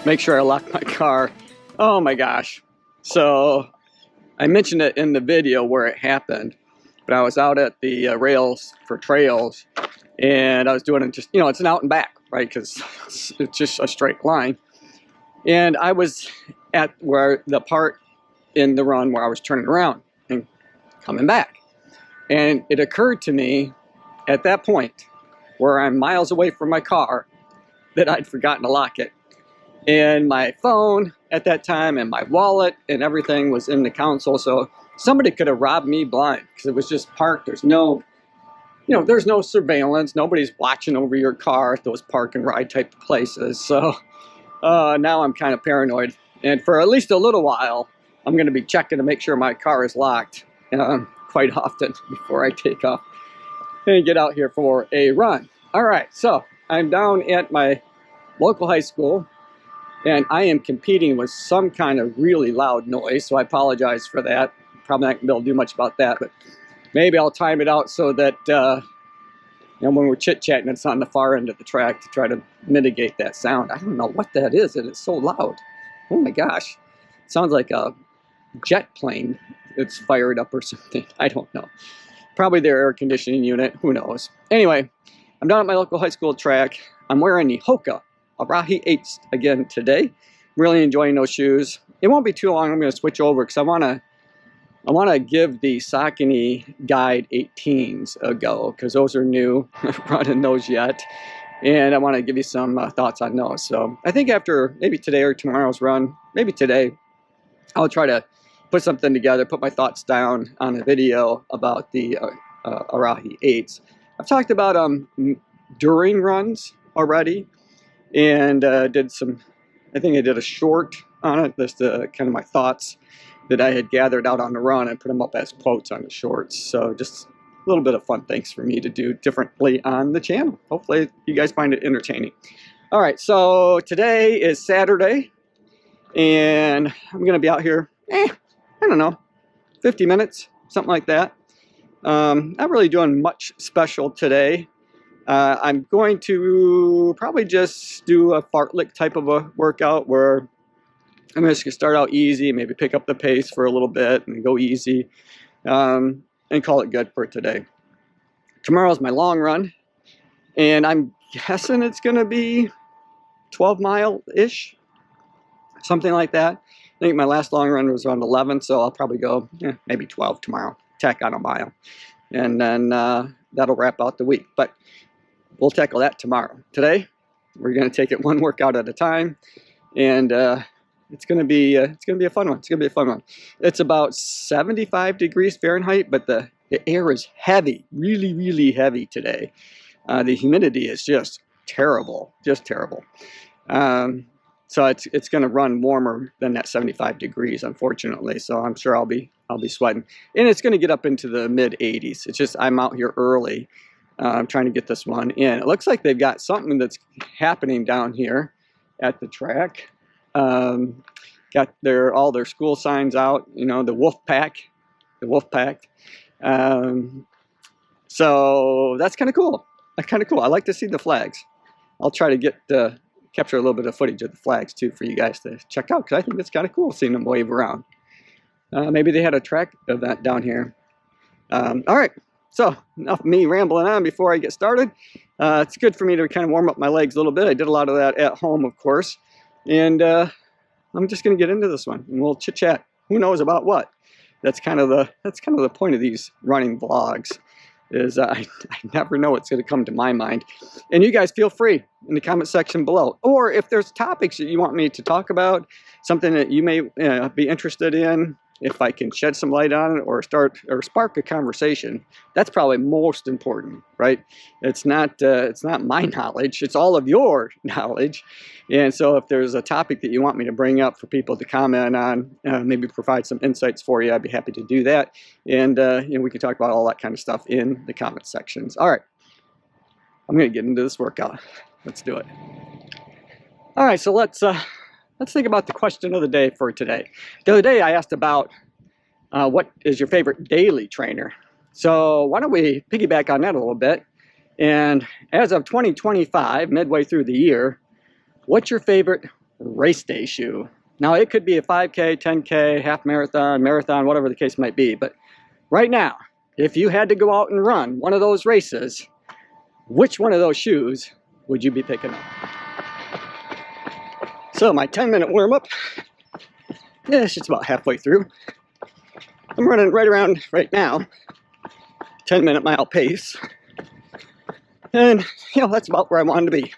make sure I lock my car. Oh my gosh. So I mentioned it in the video where it happened, but I was out at the rails for trails, and I was doing it just, you know, it's an out and back, right? Because it's just a straight line. And I was at where the part in the run where I was turning around and coming back. And it occurred to me at that point, where I'm miles away from my car, that I'd forgotten to lock it. And my phone at that time and my wallet and everything was in the console, so somebody could have robbed me blind because it was just parked. There's no, you know, there's no surveillance. Nobody's watching over your car at those park and ride type of places. So now I'm kind of paranoid. And for at least a little while, I'm going to be checking to make sure my car is locked quite often before I take off and get out here for a run. All right, so I'm down at my local high school, and I am competing with some kind of really loud noise, so I apologize for that. Probably not going to be able to do much about that, but maybe I'll time it out so that you know, when we're chit-chatting, it's on the far end of the track to try to mitigate that sound. I don't know what that is, and it's so loud. Oh my gosh. It sounds like a jet plane that's fired up or something. I don't know. Probably their air conditioning unit. Who knows? Anyway, I'm down at my local high school track. I'm wearing the Hoka Arahi 8s again today. Really enjoying those shoes. It won't be too long. I'm going to switch over because I want to give the Saucony Guide 18s a go because those are new. I'm not running those yet, and I want to give you some thoughts on those. So I think after maybe today or tomorrow's run, maybe today, I'll try to put something together, put my thoughts down on a video about the Arahi 8s. I've talked about during runs already, and did some, I think I did a short on it, just kind of my thoughts that I had gathered out on the run and put them up as quotes on the shorts. So just a little bit of fun things for me to do differently on the channel. Hopefully you guys find it entertaining. All right, so today is Saturday, and I'm going to be out here, I don't know, 50 minutes, something like that. Not really doing much special today. I'm going to probably just do a fartlek type of a workout where I'm just going to start out easy, maybe pick up the pace for a little bit and go easy, and call it good for today. Tomorrow's my long run, and I'm guessing it's going to be 12-mile-ish, something like that. I think my last long run was around 11, so I'll probably go maybe 12 tomorrow, tack on a mile, and then that'll wrap out the week. But we'll tackle that tomorrow. Today, we're going to take it one workout at a time, and it's going to be a fun one. It's going to be a fun one. It's about 75 degrees Fahrenheit, but the air is heavy, really, really heavy today. The humidity is just terrible, just terrible. So it's going to run warmer than that 75 degrees, unfortunately. So I'm sure I'll be sweating, and it's going to get up into the mid 80s. It's just I'm out here early. I'm trying to get this one in. It looks like they've got something that's happening down here at the track. Got all their school signs out. You know, the wolf pack. So that's kind of cool. That's kind of cool. I like to see the flags. I'll try to capture a little bit of footage of the flags too for you guys to check out, because I think it's kind of cool seeing them wave around. Maybe they had a track event down here. All right, so enough of me rambling on before I get started. It's good for me to kind of warm up my legs a little bit. I did a lot of that at home, of course, and I'm just going to get into this one, and we'll chit chat. Who knows about what? That's kind of the point of these running vlogs. Is I never know what's going to come to my mind. And you guys feel free in the comment section below. Or if there's topics that you want me to talk about, something that you may be interested in, if I can shed some light on it or spark a conversation, that's probably most important, right? It's not my knowledge, it's all of your knowledge. And so if there's a topic that you want me to bring up for people to comment on, maybe provide some insights for you, I'd be happy to do that. And you know, we can talk about all that kind of stuff in the comment sections. All right, I'm going to get into this workout. Let's do it. All right, so let's think about the question of the day for today. The other day I asked about what is your favorite daily trainer? So why don't we piggyback on that a little bit. And as of 2025, midway through the year, what's your favorite race day shoe? Now, it could be a 5K, 10K, half marathon, marathon, whatever the case might be. But right now, if you had to go out and run one of those races, which one of those shoes would you be picking up? So my 10-minute warm-up, yeah, it's just about halfway through. I'm running right around, right now, 10-minute mile pace. And, that's about where I wanted to be.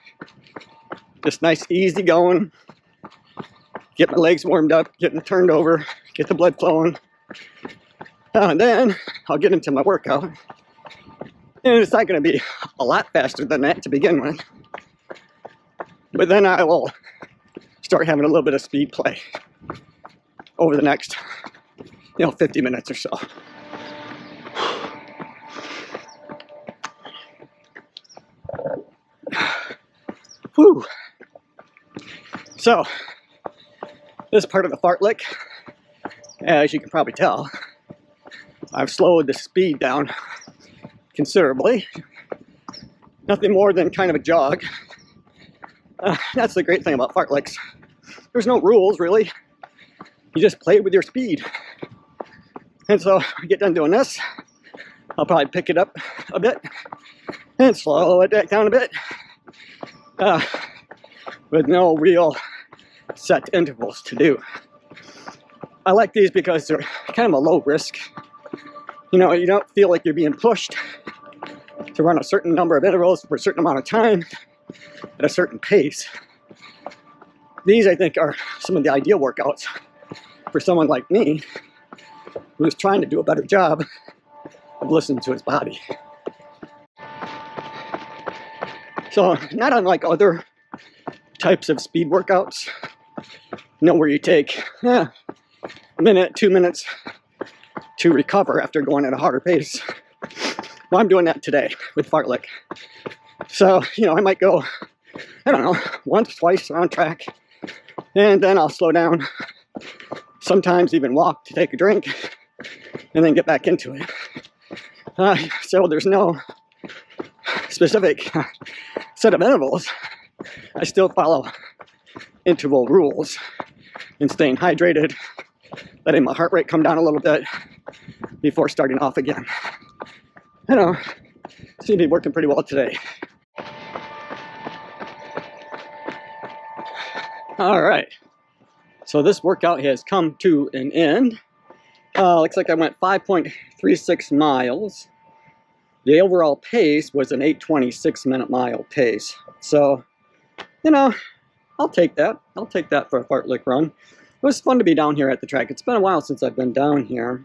Just nice, easy going. Get my legs warmed up, getting turned over, get the blood flowing. And then I'll get into my workout. And it's not going to be a lot faster than that to begin with. But then I will start having a little bit of speed play over the next, 50 minutes or so. Whew. So, this part of the fartlek, as you can probably tell, I've slowed the speed down considerably. Nothing more than kind of a jog. That's the great thing about fartleks. There's no rules, really. You just play with your speed. And so, I get done doing this, I'll probably pick it up a bit and slow it back down a bit. With no real set intervals to do. I like these because they're kind of a low risk. You don't feel like you're being pushed to run a certain number of intervals for a certain amount of time at a certain pace. These, I think, are some of the ideal workouts for someone like me who's trying to do a better job of listening to his body. So, not unlike other types of speed workouts, where you take a minute, 2 minutes to recover after going at a harder pace. Well, I'm doing that today with fartlek. So, I might go, once, twice around track, and then I'll slow down, sometimes even walk to take a drink, and then get back into it. So there's no specific set of intervals. I still follow interval rules and staying hydrated, letting my heart rate come down a little bit before starting off again. Seems to be working pretty well today. All right, so this workout has come to an end. Looks like I went 5.36 miles. The overall pace was an 8:26-minute mile pace. So, I'll take that. I'll take that for a fartlek run. It was fun to be down here at the track. It's been a while since I've been down here.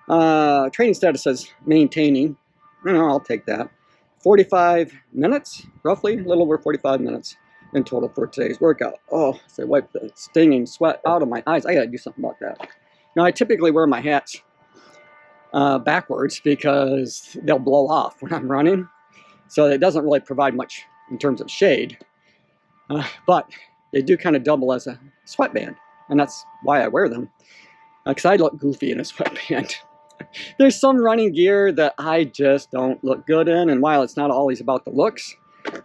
Training status says maintaining. I'll take that. 45 minutes, roughly, a little over 45 minutes in total for today's workout. Oh, so I wiped the stinging sweat out of my eyes. I gotta do something about that. Now, I typically wear my hats backwards because they'll blow off when I'm running. So it doesn't really provide much in terms of shade. But they do kind of double as a sweatband. And that's why I wear them. Because I look goofy in a sweatband. There's some running gear that I just don't look good in. And while it's not always about the looks,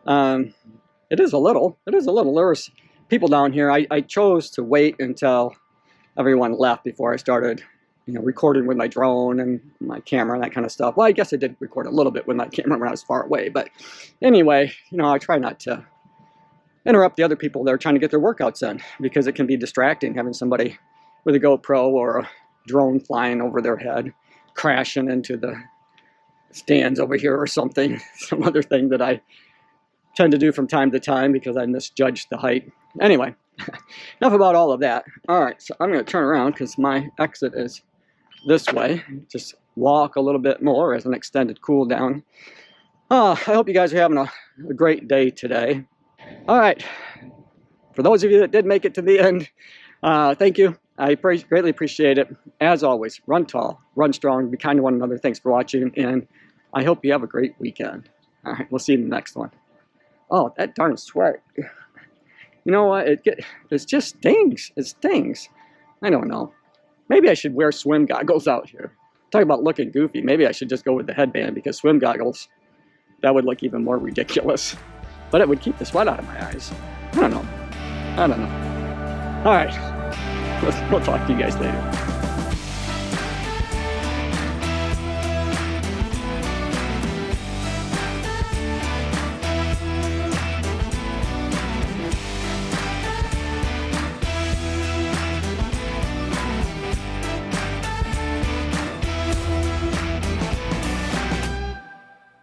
it is a little. There's people down here. I chose to wait until everyone left before I started recording with my drone and my camera and that kind of stuff. Well, I guess I did record a little bit with my camera when I was far away. But anyway, I try not to interrupt the other people that are trying to get their workouts in, because it can be distracting having somebody with a GoPro or a drone flying over their head, crashing into the stands over here or something, some other thing that I tend to do from time to time because I misjudged the height. Anyway, enough about all of that. All right, so I'm going to turn around because my exit is this way. Just walk a little bit more as an extended cool down. I hope you guys are having a great day today. All right, for those of you that did make it to the end, thank you. I greatly appreciate it. As always, run tall, run strong, be kind to one another. Thanks for watching, and I hope you have a great weekend. All right, we'll see you in the next one. Oh, that darn sweat. You know what? It just stings. It stings. I don't know. Maybe I should wear swim goggles out here. Talk about looking goofy. Maybe I should just go with the headband, because swim goggles, that would look even more ridiculous. But it would keep the sweat out of my eyes. I don't know. I don't know. All right. We'll talk to you guys later.